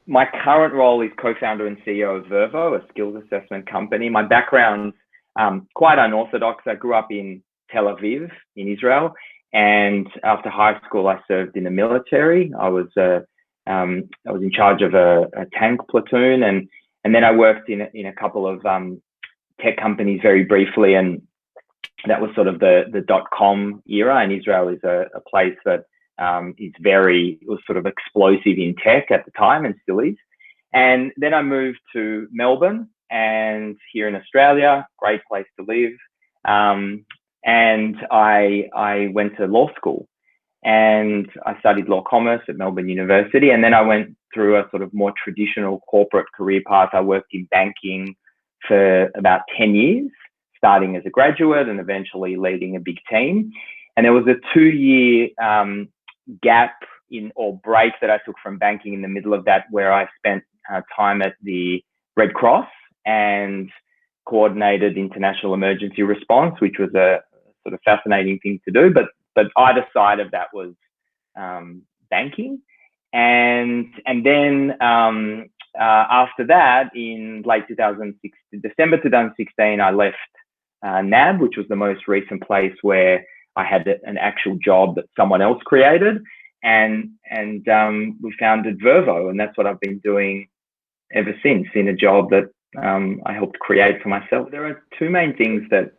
My current role is co-founder and CEO of Vervo, a skills assessment company. My background's quite unorthodox. I grew up in Tel Aviv in Israel, and after high school, I served in the military. I was in charge of a tank platoon, and then I worked in a couple of tech companies very briefly, and that was sort of the .com era. And Israel is a place that it was sort of explosive in tech at the time and still is. And then I moved to Melbourne, and here in Australia, great place to live. And I went to law school, and I studied law commerce at Melbourne University. And then I went through a sort of more traditional corporate career path. I worked in banking for about 10 years, starting as a graduate and eventually leading a big team. And there was a 2-year gap or break that I took from banking in the middle of that, where I spent time at the Red Cross and coordinated international emergency response, which was a sort of fascinating thing to do. But either side of that was banking. And then after that, in late 2016, December 2016, I left NAB, which was the most recent place where I had an actual job that someone else created, and we founded Vervo, and that's what I've been doing ever since, in a job that I helped create for myself. There are two main things that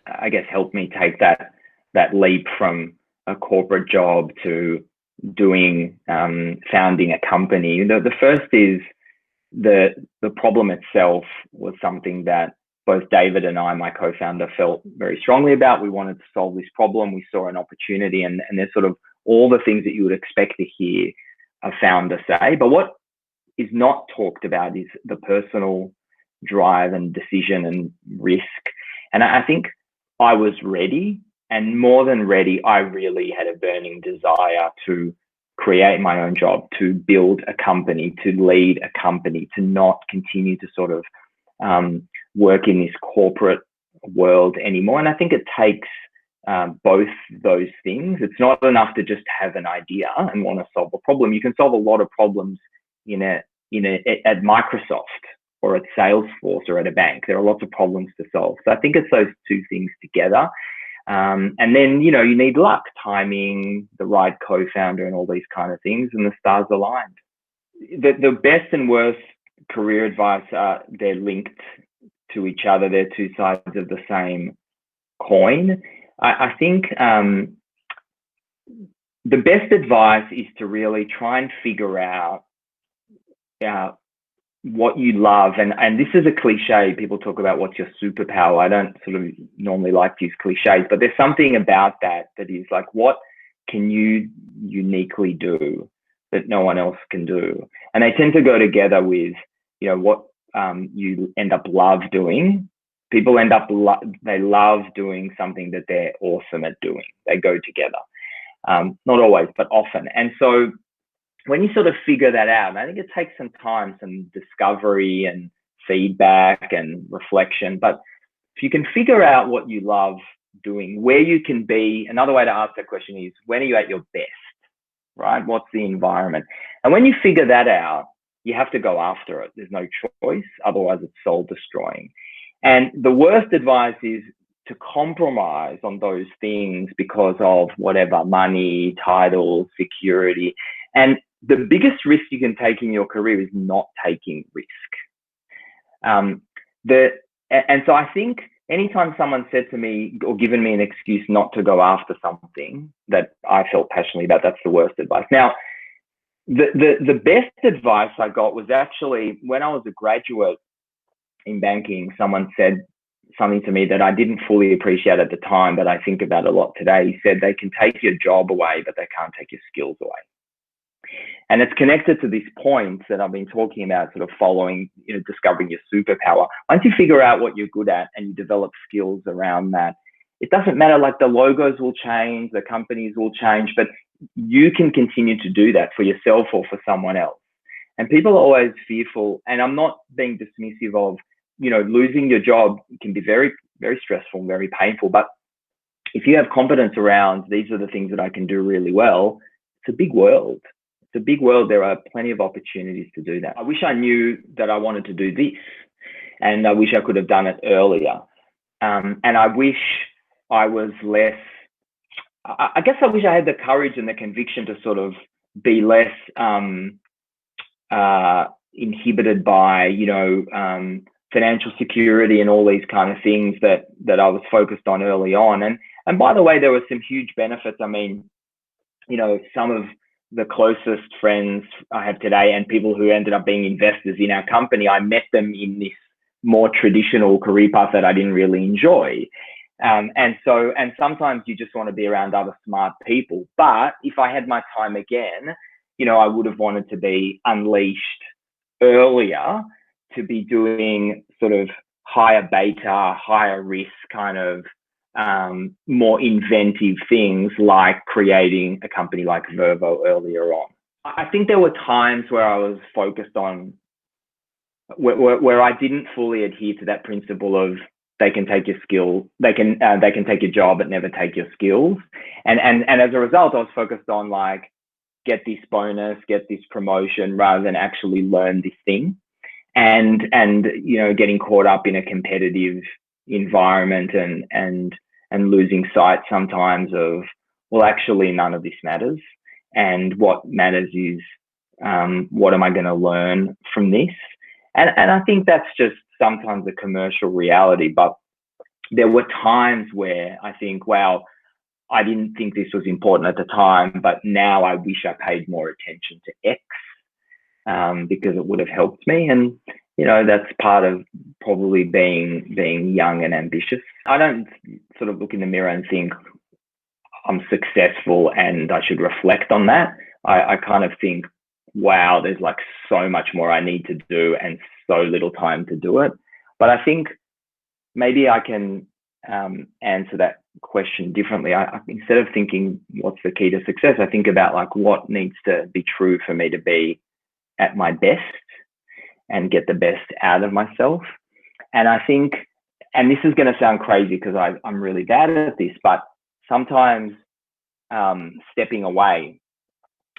I guess helped me take that leap from a corporate job to doing founding a company. The first is the problem itself was something that both David and I, my co-founder, felt very strongly about. We wanted to solve this problem. We saw an opportunity, and there's sort of all the things that you would expect to hear a founder say. But what is not talked about is the personal drive and decision and risk. And I think I was ready, and more than ready, I really had a burning desire to create my own job, to build a company, to lead a company, to not continue to sort of work in this corporate world anymore. And I think it takes both those things. It's not enough to just have an idea and want to solve a problem. You can solve a lot of problems at Microsoft or at Salesforce or at a bank. There are lots of problems to solve. So I think it's those two things together. And then, you need luck, timing, the right co-founder, and all these kind of things, and the stars aligned. The best and worst career advice they're linked to each other. They're two sides of the same coin. I think the best advice is to really try and figure out what you love. And this is a cliche. People talk about what's your superpower. I don't sort of normally like to use cliches, but there's something about that is like, what can you uniquely do that no one else can do? And they tend to go together with, what you end up love doing. People they love doing something that they're awesome at doing. They go together. Not always, but often. And so when you sort of figure that out, I think it takes some time, some discovery and feedback and reflection. But if you can figure out what you love doing, where you can be, another way to ask that question is, when are you at your best, right? What's the environment? And when you figure that out, you have to go after it. There's no choice. Otherwise, it's soul destroying. And the worst advice is to compromise on those things because of whatever, money, titles, security. And the biggest risk you can take in your career is not taking risk. And so I think anytime someone said to me or given me an excuse not to go after something that I felt passionately about, that's the worst advice. Now, the best advice I got was actually when I was a graduate in banking. Someone said something to me that I didn't fully appreciate at the time, but I think about a lot today. He said, they can take your job away, but they can't take your skills away. And it's connected to this point that I've been talking about, sort of following, discovering your superpower. Once you figure out what you're good at and you develop skills around that, it doesn't matter, like the logos will change, the companies will change, but you can continue to do that for yourself or for someone else. And people are always fearful, and I'm not being dismissive of, losing your job can be very, very stressful and very painful. But if you have confidence around, these are the things that I can do really well, it's a big world. a big world. There are plenty of opportunities to do that. I wish I knew that I wanted to do this, and I wish I could have done it earlier. And I wish I was less, I guess I wish I had the courage and the conviction to sort of be less inhibited by, financial security and all these kind of things that I was focused on early on. And by the way, there were some huge benefits. I mean, some of the closest friends I have today and people who ended up being investors in our company, I met them in this more traditional career path that I didn't really enjoy. And sometimes you just want to be around other smart people. But if I had my time again, I would have wanted to be unleashed earlier, to be doing sort of higher beta, higher risk kind of more inventive things, like creating a company like Vervo earlier on. I think there were times where I was focused on where I didn't fully adhere to that principle of they can take your skill, they can take your job, but never take your skills. And as a result, I was focused on like, get this bonus, get this promotion, rather than actually learn this thing. And getting caught up in a competitive environment and losing sight sometimes of, well, actually none of this matters. And what matters is, what am I going to learn from this? And I think that's just sometimes a commercial reality. But there were times where I think, wow, I didn't think this was important at the time, but now I wish I paid more attention to X, because it would have helped me. And, that's part of probably being young and ambitious. I don't sort of look in the mirror and think I'm successful and I should reflect on that. I kind of think, wow, there's like so much more I need to do and so little time to do it. But I think maybe I can answer that question differently. Instead of thinking what's the key to success, I think about like what needs to be true for me to be at my best and get the best out of myself. And I think, and this is going to sound crazy because I'm really bad at this, but sometimes stepping away,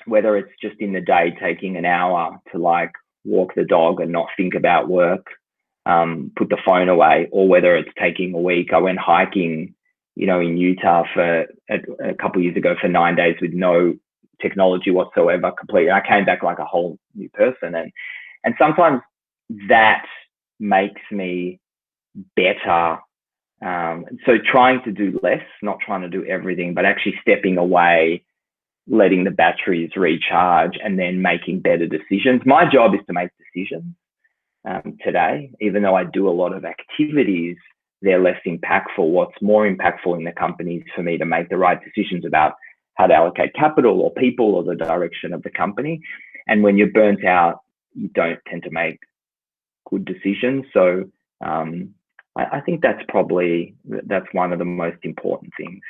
whether it's just in the day, taking an hour to like walk the dog and not think about work, put the phone away, or whether it's taking a week. I went hiking, in Utah for a couple of years ago for 9 days with no technology whatsoever, completely. I came back like a whole new person. And sometimes that makes me better. So trying to do less, not trying to do everything, but actually stepping away, letting the batteries recharge, and then making better decisions. My job is to make decisions today, even though I do a lot of activities, they're less impactful. What's more impactful in the company is for me to make the right decisions about how to allocate capital or people or the direction of the company. And when you're burnt out, you don't tend to make good decisions. So I think that's one of the most important things.